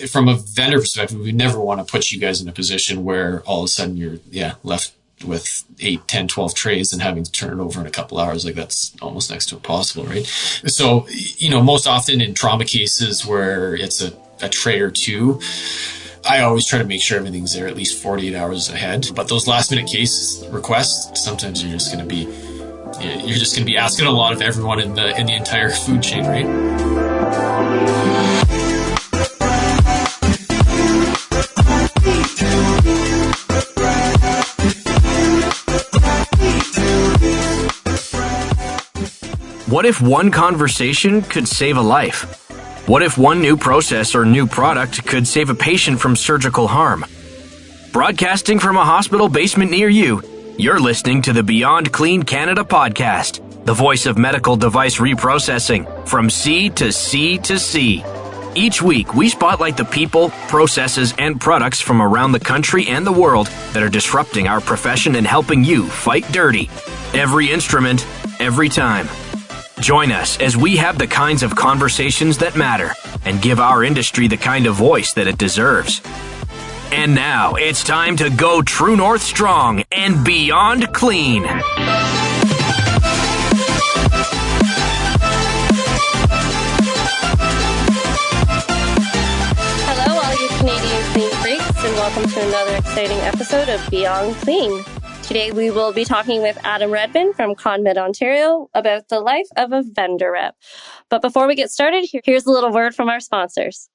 from a vendor perspective, we never want to put you guys in a position where all of a sudden you're left with 8, 10, 12 trays and having to turn it over in a couple hours. Like, that's almost next to impossible, right? So, most often in trauma cases where it's a tray or two, I always try to make sure everything's there at least 48 hours ahead. But those last minute case requests, sometimes you're just going to be asking a lot of everyone in the entire food chain, right? What if one conversation could save a life? What if one new process or new product could save a patient from surgical harm? Broadcasting from a hospital basement near you, you're listening to the Beyond Clean Canada podcast, the voice of medical device reprocessing from C to C to C. Each week, we spotlight the people, processes, and products from around the country and the world that are disrupting our profession and helping you fight dirty. Every instrument, every time. Join us as we have the kinds of conversations that matter and give our industry the kind of voice that it deserves. And now it's time to go True North strong and beyond clean. Hello, all you Canadian clean freaks, and welcome to another exciting episode of Beyond Clean. Today we will be talking with Adam Redmond from CONMED Ontario about the life of a vendor rep. But before we get started, here's a little word from our sponsors.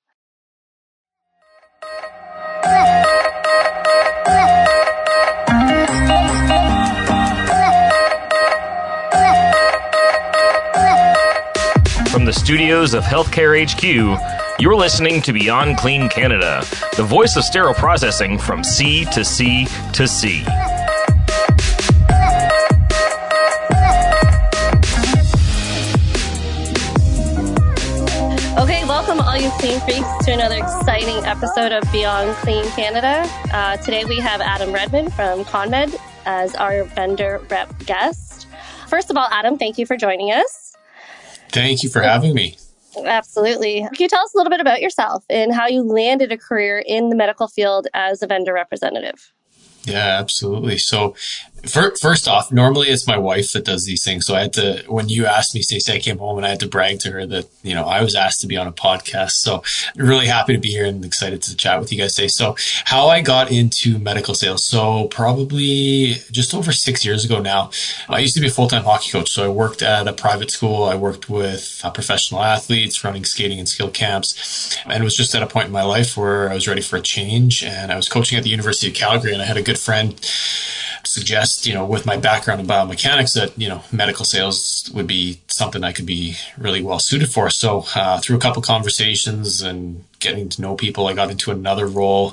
From the studios of Healthcare HQ, you're listening to Beyond Clean Canada, the voice of sterile processing from C to C to C. Okay, welcome all you clean freaks to another exciting episode of Beyond Clean Canada. Today we have Adam Redmond from CONMED as our vendor rep guest. First of all, Adam, thank you for joining us. Thank you for having me. Absolutely. Can you tell us a little bit about yourself and how you landed a career in the medical field as a vendor representative? Yeah, absolutely. So first off, normally it's my wife that does these things. So I had to, when you asked me, say I came home and I had to brag to her that, I was asked to be on a podcast. So really happy to be here and excited to chat with you guys today. So how I got into medical sales. So probably just over 6 years ago now, I used to be a full-time hockey coach. So I worked at a private school. I worked with professional athletes running skating and skill camps. And it was just at a point in my life where I was ready for a change. And I was coaching at the University of Calgary, and I had a good friend suggest, with my background in biomechanics that, medical sales would be something I could be really well suited for. So through a couple conversations and getting to know people, I got into another role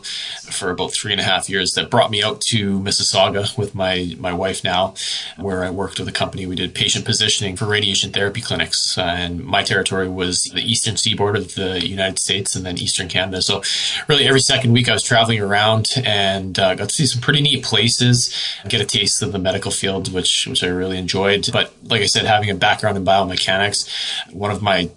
for about 3.5 years that brought me out to Mississauga with my wife now, where I worked with a company. We did patient positioning for radiation therapy clinics. And my territory was the eastern seaboard of the United States and then eastern Canada. So really every second week I was traveling around and got to see some pretty neat places, get a taste of the medical field, which I really enjoyed. But like I said, having a background in biomechanics, one of my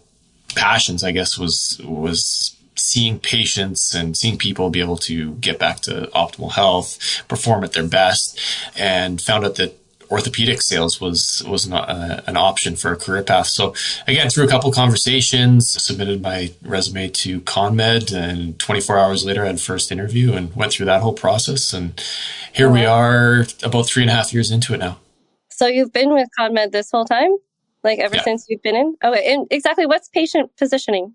passions, I guess, was seeing patients and seeing people be able to get back to optimal health, perform at their best, and found out that orthopedic sales was not an option for a career path. So again, through a couple of conversations, submitted my resume to CONMED, and 24 hours later I had a first interview and went through that whole process. And here we are about 3.5 years into it now. So you've been with CONMED this whole time? Like ever since you've been in? Okay, and exactly what's patient positioning?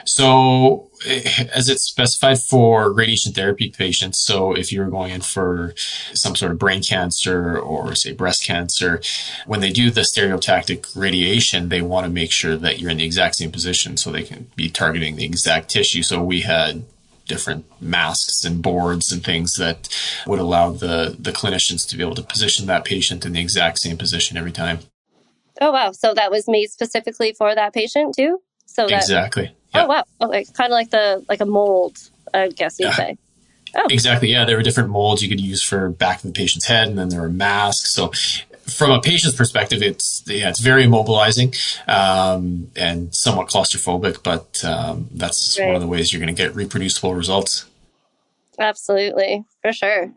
So as it's specified for radiation therapy patients, so if you're going in for some sort of brain cancer or say breast cancer, when they do the stereotactic radiation, they want to make sure that you're in the exact same position so they can be targeting the exact tissue. So we had different masks and boards and things that would allow the clinicians to be able to position that patient in the exact same position every time. Oh, wow. So that was made specifically for that patient too? So that, exactly. Yeah. Oh, wow. Okay. Kind of like a mold, I guess you'd say. Oh. Exactly. Yeah. There were different molds you could use for back of the patient's head, and then there were masks. So from a patient's perspective, it's very immobilizing, and somewhat claustrophobic, but that's one of the ways you're going to get reproducible results. Absolutely, for sure.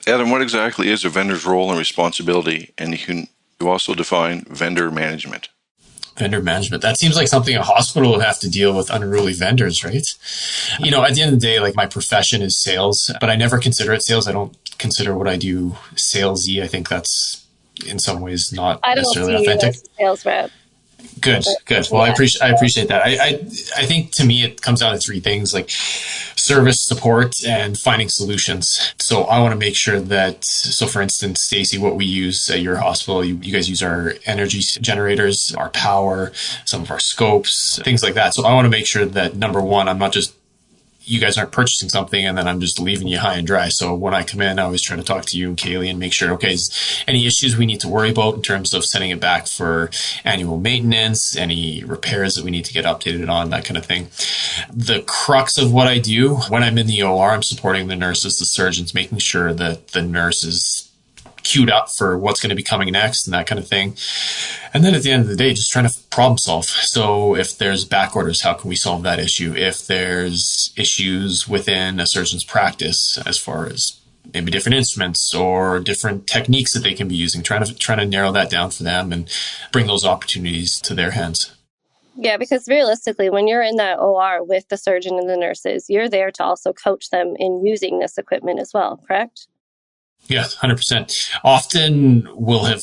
Adam, what exactly is a vendor's role and responsibility? And you also define vendor management. Vendor management. That seems like something a hospital would have to deal with unruly vendors, right? You know, at the end of the day, like, my profession is sales, but I never consider it sales. I don't consider what I do salesy. I think that's in some ways not necessarily authentic. You as a sales rep. Good. Well, I appreciate that. I think to me, it comes down to three things, like service, support, and finding solutions. So I want to make sure that, so for instance, Stacy, what we use at your hospital, you guys use our energy generators, our power, some of our scopes, things like that. So I want to make sure that, number one, I'm not just, you guys aren't purchasing something and then I'm just leaving you high and dry. So when I come in, I always try to talk to you and Kaylee and make sure, okay, is any issues we need to worry about in terms of sending it back for annual maintenance, any repairs that we need to get updated on, that kind of thing. The crux of what I do when I'm in the OR, I'm supporting the nurses, the surgeons, making sure that the nurse is queued up for what's going to be coming next and that kind of thing. And then at the end of the day, just trying to problem solve. So if there's back orders, how can we solve that issue? If there's issues within a surgeon's practice as far as maybe different instruments or different techniques that they can be using, trying to narrow that down for them and bring those opportunities to their hands. Yeah, because realistically, when you're in that OR with the surgeon and the nurses, you're there to also coach them in using this equipment as well, correct? Yeah, 100%. Often we'll have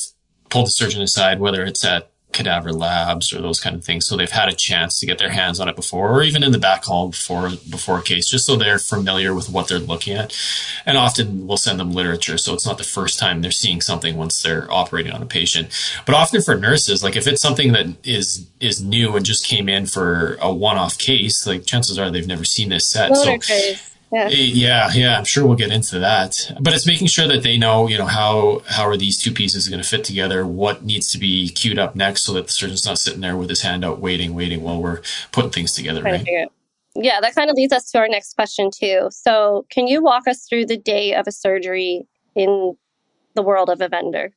pulled the surgeon aside, whether it's at cadaver labs or those kind of things. So they've had a chance to get their hands on it before, or even in the back hall before a case, just so they're familiar with what they're looking at. And often we'll send them literature. So it's not the first time they're seeing something once they're operating on a patient. But often for nurses, like if it's something that is new and just came in for a one-off case, like chances are they've never seen this set. Yeah, I'm sure we'll get into that. But it's making sure that they know, how are these two pieces going to fit together, what needs to be queued up next so that the surgeon's not sitting there with his hand out waiting while we're putting things together, right? Yeah, that kind of leads us to our next question too. So can you walk us through the day of a surgery in the world of a vendor?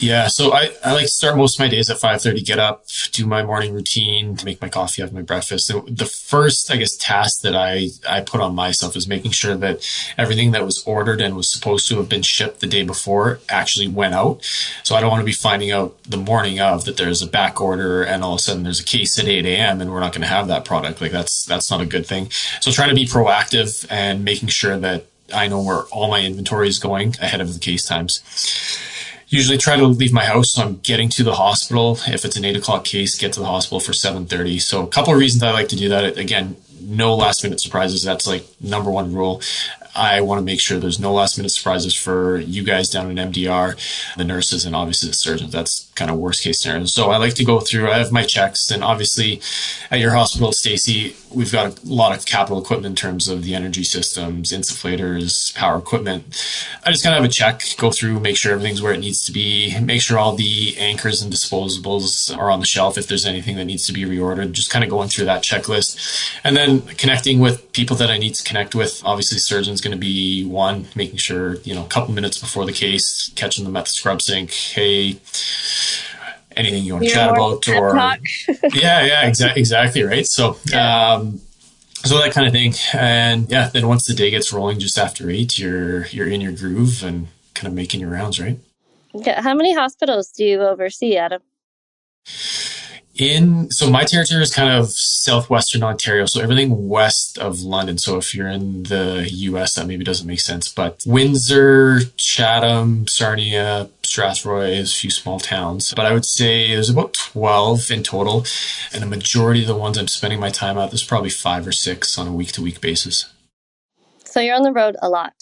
Yeah, so I like to start most of my days at 5:30, get up, do my morning routine, make my coffee, have my breakfast. So the first, task that I put on myself is making sure that everything that was ordered and was supposed to have been shipped the day before actually went out. So I don't want to be finding out the morning of that there's a back order and all of a sudden there's a case at 8 a.m. and we're not going to have that product. Like that's not a good thing. So trying to be proactive and making sure that I know where all my inventory is going ahead of the case times. Usually try to leave my house, so I'm getting to the hospital. If it's an 8 o'clock case, get to the hospital for 7:30. So a couple of reasons I like to do that. Again, no last minute surprises. That's like number one rule. I want to make sure there's no last minute surprises for you guys down in MDR, the nurses, and obviously the surgeons. That's kind of worst case scenario. So I like to go through, I have my checks, and obviously at your hospital, Stacy, we've got a lot of capital equipment in terms of the energy systems, insufflators, power equipment. I just kind of have a check, go through, make sure everything's where it needs to be, make sure all the anchors and disposables are on the shelf if there's anything that needs to be reordered, just kind of going through that checklist. And then connecting with people that I need to connect with. Obviously, surgeons going to be one, making sure, a couple minutes before the case, catching them at the scrub sink. Hey, anything you want to chat about? Or exactly. Right. So, so that kind of thing. And then once the day gets rolling, just after 8, you're in your groove and kind of making your rounds, right? Yeah. How many hospitals do you oversee, Adam? So my territory is kind of southwestern Ontario, so everything west of London. So if you're in the US, that maybe doesn't make sense. But Windsor, Chatham, Sarnia, Strathroy, is a few small towns. But I would say there's about 12 in total. And the majority of the ones I'm spending my time at, there's probably 5 or 6 on a week-to-week basis. So you're on the road a lot.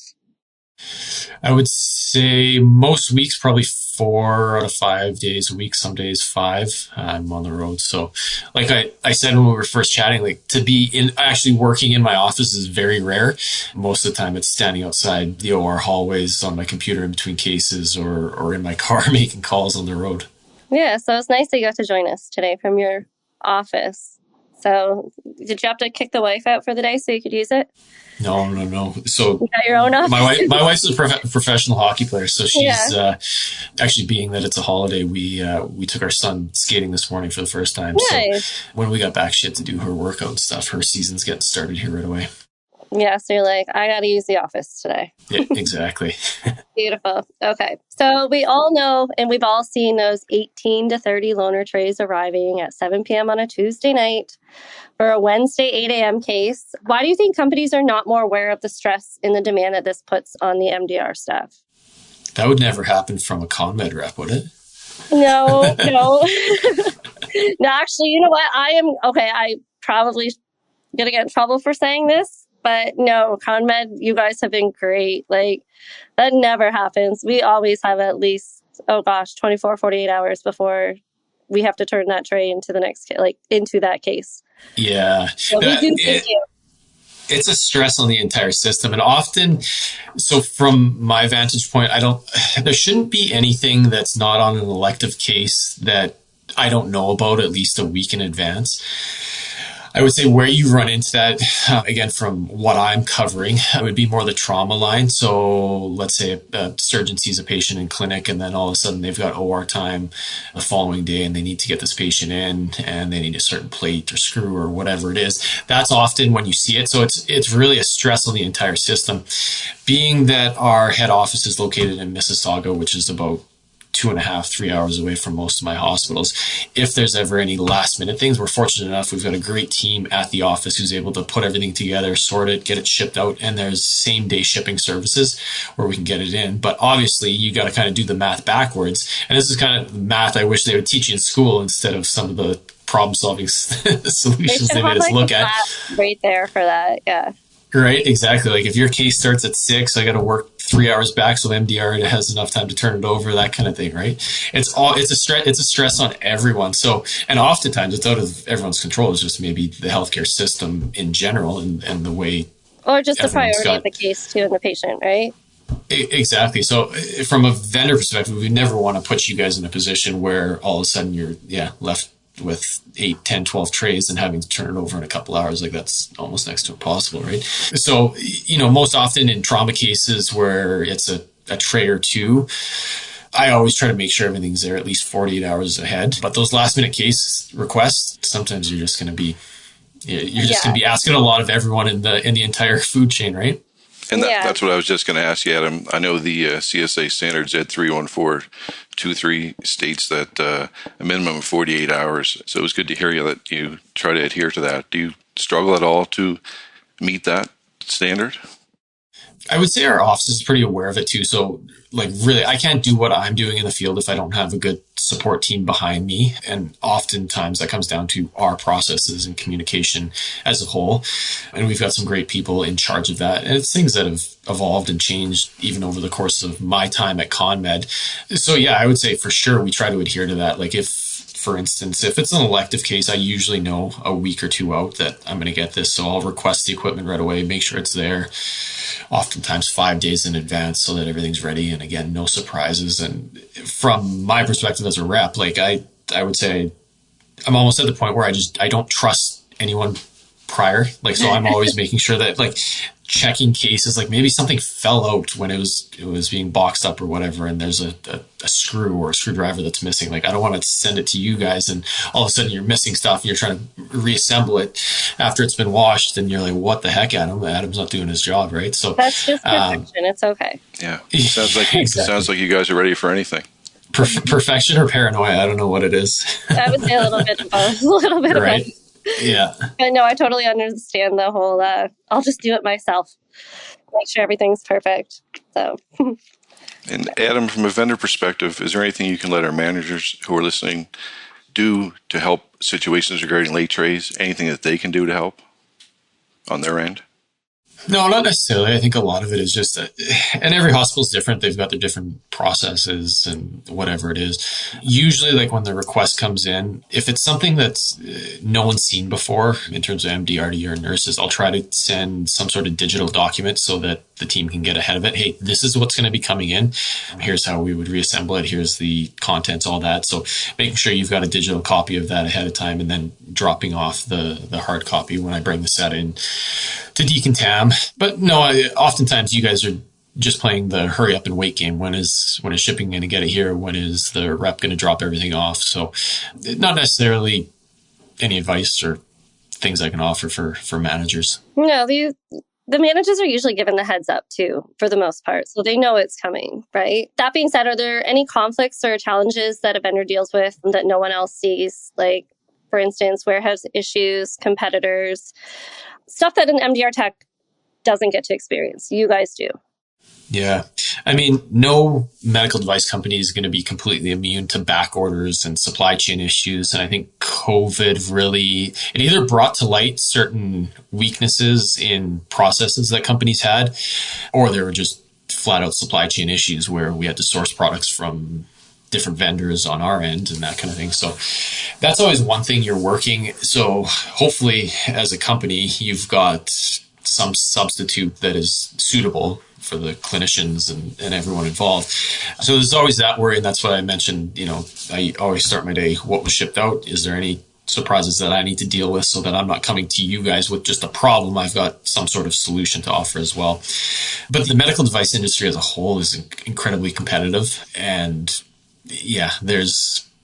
I would say most weeks, probably 4 out of 5 days a week, some days 5. I'm on the road. So like I said when we were first chatting, like to be actually working in my office is very rare. Most of the time it's standing outside the OR hallways on my computer in between cases or in my car making calls on the road. Yeah, so it's nice that you got to join us today from your office. So did you have to kick the wife out for the day so you could use it? No. So you got your own office? My wife's a professional hockey player, so she's actually, being that it's a holiday, we took our son skating this morning for the first time. Nice. So when we got back, she had to do her workout and stuff. Her season's getting started here right away. Yeah, so you're like, I got to use the office today. Yeah, exactly. Beautiful. Okay. So we all know, and we've all seen those 18 to 30 loaner trays arriving at 7 p.m. on a Tuesday night for a Wednesday 8 a.m. case. Why do you think companies are not more aware of the stress and the demand that this puts on the MDR staff? That would never happen from a CONMED rep, would it? No. No, actually, you know what? I probably going to get in trouble for saying this. But no, CONMED, you guys have been great. Like, that never happens. We always have at least, 24, 48 hours before we have to turn that tray into the next, into that case. Yeah. So we do thank you. It's a stress on the entire system. And often, so from my vantage point, there shouldn't be anything that's not on an elective case that I don't know about at least a week in advance. I would say where you run into that, again, from what I'm covering, it would be more the trauma line. So let's say a surgeon sees a patient in clinic and then all of a sudden they've got OR time the following day and they need to get this patient in and they need a certain plate or screw or whatever it is. That's often when you see it. So it's really a stress on the entire system. Being that our head office is located in Mississauga, which is about 2.5, 3 hours away from most of my hospitals. If there's ever any last minute things, we're fortunate enough. We've got a great team at the office who's able to put everything together, sort it, get it shipped out. And there's same day shipping services where we can get it in. But obviously you got to kind of do the math backwards. And this is kind of the math I wish they would teach you in school instead of some of the problem solving solutions they made us look at. Right there for that. Yeah. Right, exactly. Like if your case starts at 6, I got to work 3 hours back so MDR has enough time to turn it over, that kind of thing, right? It's a stress on everyone. So, and oftentimes it's out of everyone's control. It's just maybe the healthcare system in general and the way, or just the priority of the case too and the patient, right? Exactly. So from a vendor perspective, we never want to put you guys in a position where all of a sudden you're left with 8, 10, 12 trays and having to turn it over in a couple hours. Like that's almost next to impossible, right? So, most often in trauma cases where it's a tray or two, I always try to make sure everything's there at least 48 hours ahead. But those last minute case requests, sometimes you're just going to be, going to be asking a lot of everyone in the entire food chain, right? And that's what I was just going to ask you, Adam. I know the CSA standard Z31423 states that a minimum of 48 hours. So it was good to hear you that you try to adhere to that. Do you struggle at all to meet that standard? I would say our office is pretty aware of it too. So like really, I can't do what I'm doing in the field if I don't have a good support team behind me. And oftentimes that comes down to our processes and communication as a whole. And we've got some great people in charge of that. And it's things that have evolved and changed even over the course of my time at CONMED. So I would say for sure we try to adhere to that. Like for instance, if it's an elective case, I usually know a week or two out that I'm going to get this. So I'll request the equipment right away, make sure it's there, oftentimes 5 days in advance so that everything's ready. And again, no surprises. And from my perspective as a rep, like I would say I'm almost at the point where I don't trust anyone prior. Like, so I'm always making sure that like checking cases, like maybe something fell out when it was being boxed up or whatever, and there's a screw or a screwdriver that's missing. Like, I don't want to send it to you guys and all of a sudden you're missing stuff and you're trying to reassemble it after it's been washed and you're like, what the heck, Adam? Adam's not doing his job, right? So that's just perfection. It's okay. Yeah. Sounds like you guys are ready for anything. Perfection or paranoia? I don't know what it is. I would say a little bit of both. A little bit right? of both. Yeah. But no, I totally understand the whole, I'll just do it myself. Make sure everything's perfect. So. And Adam, from a vendor perspective, is there anything you can let our managers who are listening do to help situations regarding late trays? Anything that they can do to help on their end? No, not necessarily. I think a lot of it is just that, and every hospital is different. They've got their different processes and whatever it is. Usually, like when the request comes in, if it's something that's no one's seen before in terms of MDRD or nurses, I'll try to send some sort of digital document so that the team can get ahead of it. Hey, this is what's going to be coming in. Here's how we would reassemble it. Here's the contents, all that. So making sure you've got a digital copy of that ahead of time, and then dropping off the hard copy when I bring the set in to decontam. But no, oftentimes you guys are just playing the hurry up and wait game. When is shipping going to get it here? When is the rep going to drop everything off? So not necessarily any advice or things I can offer for managers. No, the managers are usually given the heads up too, for the most part. So they know it's coming, right? That being said, are there any conflicts or challenges that a vendor deals with that no one else sees? Like, for instance, warehouse issues, competitors, stuff that an MDR tech doesn't get to experience. You guys do. Yeah. I mean, no medical device company is going to be completely immune to back orders and supply chain issues. And I think COVID it either brought to light certain weaknesses in processes that companies had, or there were just flat out supply chain issues where we had to source products from different vendors on our end and that kind of thing. So that's always one thing you're working. So hopefully as a company, you've got some substitute that is suitable for the clinicians and everyone involved. So there's always that worry. And that's what I mentioned, I always start my day, what was shipped out? Is there any surprises that I need to deal with so that I'm not coming to you guys with just a problem? I've got some sort of solution to offer as well. But the medical device industry as a whole is incredibly competitive. And yeah,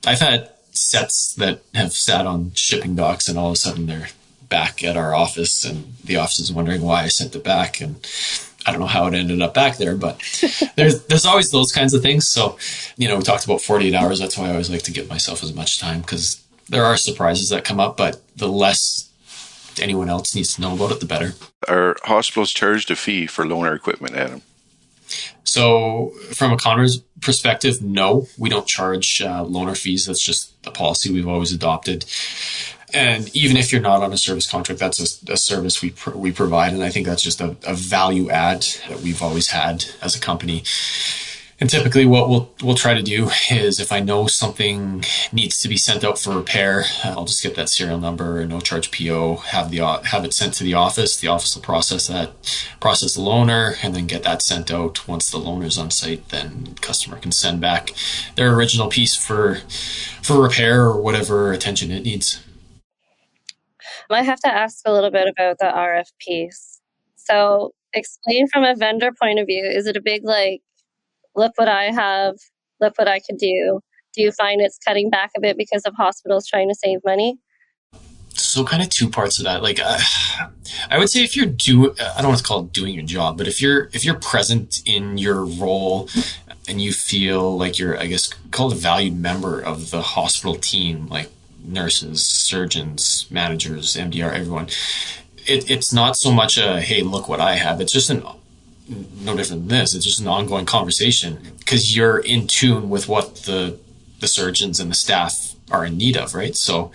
I've had sets that have sat on shipping docks and all of a sudden they're back at our office and the office is wondering why I sent it back. And I don't know how it ended up back there, but there's always those kinds of things. So, we talked about 48 hours. That's why I always like to give myself as much time, because there are surprises that come up, but the less anyone else needs to know about it, the better. Are hospitals charged a fee for loaner equipment, Adam? So from a CONMED's perspective, no, we don't charge loaner fees. That's just the policy we've always adopted. And even if you're not on a service contract, that's a service we provide. And I think that's just a value add that we've always had as a company. And typically what we'll try to do is if I know something needs to be sent out for repair, I'll just get that serial number, a no charge PO, have it sent to the office. The office will process the loaner, and then get that sent out. Once the loaner's on site, then customer can send back their original piece for repair or whatever attention it needs. I have to ask a little bit about the RFPs. So explain from a vendor point of view, is it a big look what I have, look what I could do? Do you find it's cutting back a bit because of hospitals trying to save money? So kind of two parts of that. I would say if you're I don't want to call it doing your job, but if you're present in your role and you feel like you're, I guess, called a valued member of the hospital team, like nurses, surgeons, managers, MDR, everyone, it's not so much a, hey, look what I have. It's just no different than this. It's just an ongoing conversation because you're in tune with what the surgeons and the staff are in need of, right? So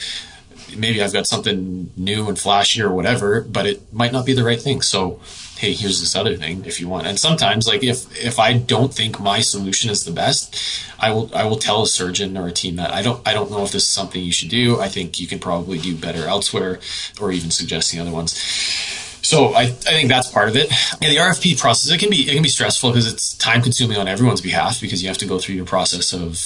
maybe I've got something new and flashy or whatever, but it might not be the right thing. So, hey, here's this other thing if you want. And sometimes, if I don't think my solution is the best, I will tell a surgeon or a team that I don't know if this is something you should do. I think you can probably do better elsewhere, or even suggesting other ones. So I think that's part of it. Yeah, the RFP process, it can be stressful because it's time consuming on everyone's behalf because you have to go through your process of,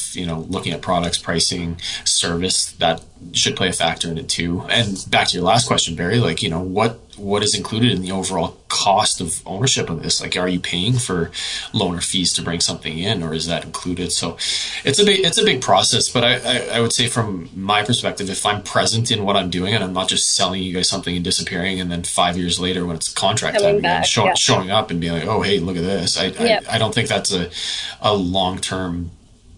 looking at products, pricing, service. That should play a factor in it too. And back to your last question, Barry, what is included in the overall cost of ownership of this? Are you paying for loaner fees to bring something in, or is that included? So it's a big process, but I would say from my perspective, if I'm present in what I'm doing and I'm not just selling you guys something and disappearing, and then 5 years later when it's contract time again, showing up and being like, oh, hey, look at this. I don't think that's a long-term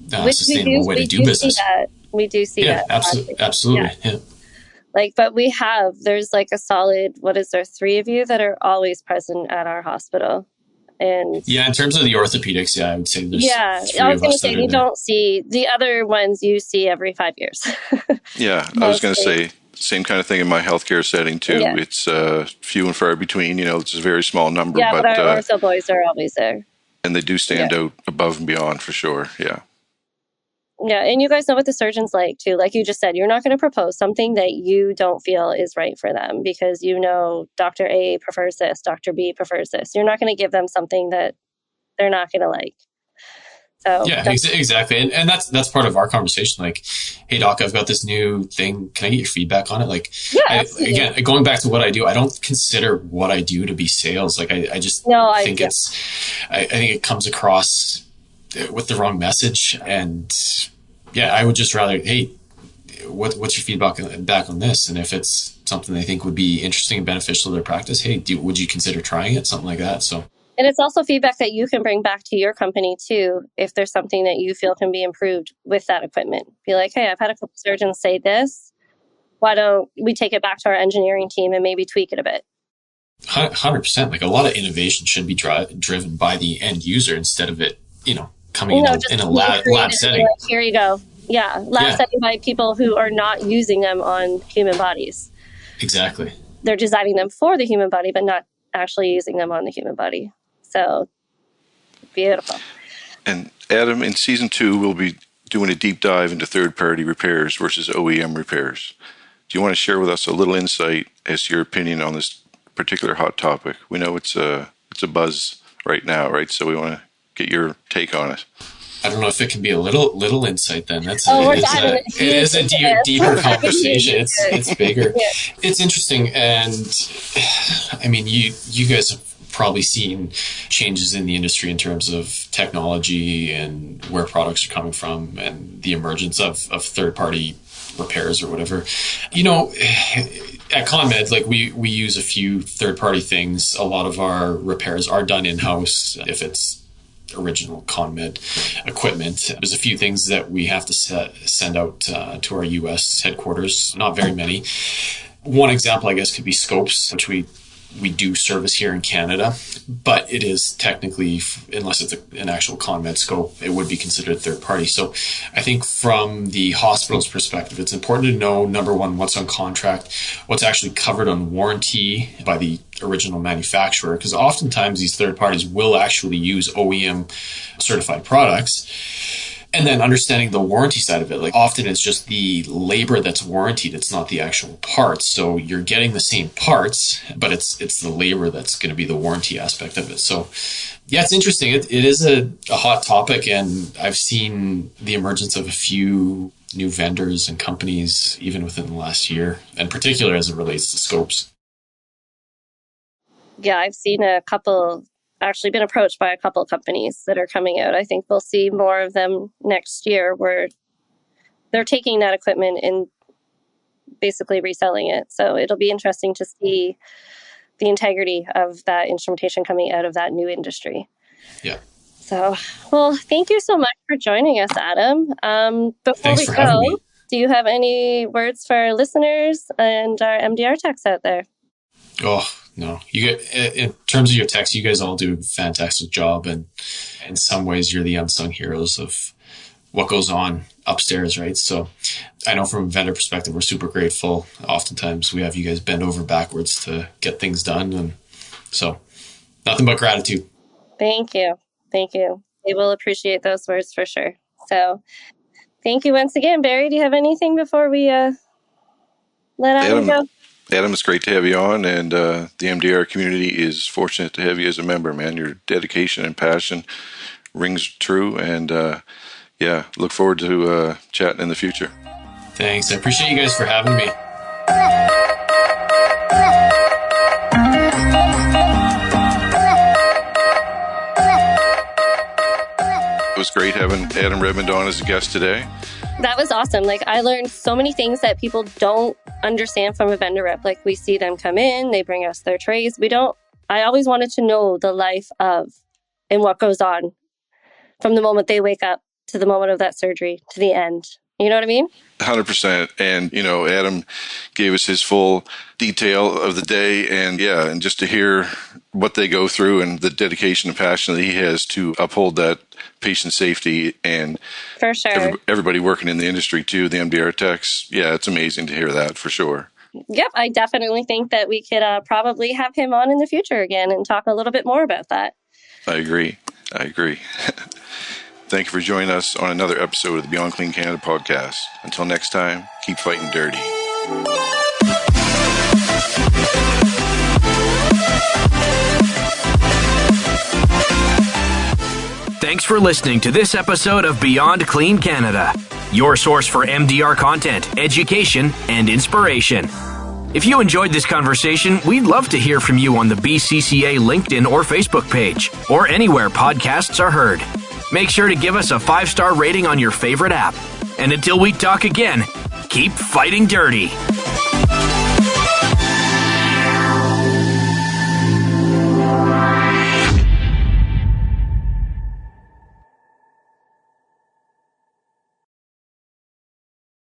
sustainable way to do business. We do see that. Absolutely. Yeah. But there's a solid, 3 of you that are always present at our hospital. And yeah, in terms of the orthopedics, I would say there's 3 I was going to say, you don't see the other ones you see every 5 years. Yeah, I was going to say, same kind of thing in my healthcare setting too. Yeah. It's few and far between, it's a very small number. Yeah, but our ortho boys are always there. And they do stand out above and beyond for sure, yeah. Yeah, and you guys know what the surgeon's like too. Like you just said, you're not going to propose something that you don't feel is right for them because you know Dr. A prefers this, Dr. B prefers this. You're not going to give them something that they're not going to like. So Yeah, exactly. And that's part of our conversation. Like, hey, doc, I've got this new thing. Can I get your feedback on it? Like, yeah, again, going back to what I do, I don't consider what I do to be sales. Like, I just think I think it comes across with the wrong message. And yeah, I would just rather, hey, what's your feedback back on this? And if it's something they think would be interesting and beneficial to their practice, hey, would you consider trying it? Something like that. So. And it's also feedback that you can bring back to your company too, if there's something that you feel can be improved with that equipment. Be like, hey, I've had a couple surgeons say this. Why don't we take it back to our engineering team and maybe tweak it a bit? 100%. Like a lot of innovation should be driven by the end user instead of it, coming in a lab setting. Like, here you go. Yeah. Setting by people who are not using them on human bodies. Exactly. They're designing them for the human body, but not actually using them on the human body. So beautiful. And Adam, in season 2, we'll be doing a deep dive into third-party repairs versus OEM repairs. Do you want to share with us a little insight as to your opinion on this particular hot topic? We know it's a buzz right now, right? So we want to get your take on it. I don't know if it can be a little insight then. It is a deeper conversation. It's bigger. Yeah. It's interesting. And I mean, you guys have probably seen changes in the industry in terms of technology and where products are coming from and the emergence of third-party repairs or whatever. At CONMED, like we use a few third-party things. A lot of our repairs are done in-house if it's original CONMED equipment. There's a few things that we have to send out to our US headquarters, not very many. One example, I guess, could be scopes, which we do service here in Canada, but it is technically, unless it's an actual CONMED scope, it would be considered third party. So I think from the hospital's perspective, it's important to know, number one, what's on contract, what's actually covered on warranty by the original manufacturer, because oftentimes these third parties will actually use OEM certified products. And then understanding the warranty side of it. Like often it's just the labor that's warranted. It's not the actual parts. So you're getting the same parts, but it's the labor that's going to be the warranty aspect of it. So yeah, it's interesting. It is a hot topic. And I've seen the emergence of a few new vendors and companies even within the last year, in particular as it relates to scopes. Yeah, I've seen actually been approached by a couple of companies that are coming out. I think we'll see more of them next year where they're taking that equipment and basically reselling it. So it'll be interesting to see the integrity of that instrumentation coming out of that new industry. Yeah. So, well, thank you so much for joining us, Adam. Before we go, do you have any words for our listeners and our MDR techs out there? Oh, no. In terms of your techs, you guys all do a fantastic job. And in some ways, you're the unsung heroes of what goes on upstairs, right? So I know from a vendor perspective, we're super grateful. Oftentimes we have you guys bend over backwards to get things done. And so nothing but gratitude. Thank you. Thank you. We will appreciate those words for sure. So thank you once again. Barry, do you have anything before we let Adam go? Adam, it's great to have you on, and the MDR community is fortunate to have you as a member, man. Your dedication and passion rings true, and look forward to chatting in the future. Thanks. I appreciate you guys for having me. It was great having Adam Redmond on as a guest today. That was awesome. Like, I learned so many things that people don't understand from a vendor rep. Like, we see them come in, they bring us their trays. I always wanted to know the life of and what goes on from the moment they wake up to the moment of that surgery to the end. You know what I mean? 100%. And, Adam gave us his full detail of the day, and just to hear what they go through and the dedication and passion that he has to uphold that patient safety, and for sure, everybody working in the industry too, the MDR techs. Yeah, it's amazing to hear that for sure. Yep. I definitely think that we could probably have him on in the future again and talk a little bit more about that. I agree. Thank you for joining us on another episode of the Beyond Clean Canada podcast. Until next time, keep fighting dirty. Thanks for listening to this episode of Beyond Clean Canada, your source for MDR content, education, and inspiration. If you enjoyed this conversation, we'd love to hear from you on the BCCA LinkedIn or Facebook page, or anywhere podcasts are heard. Make sure to give us a 5-star rating on your favorite app. And until we talk again, keep fighting dirty.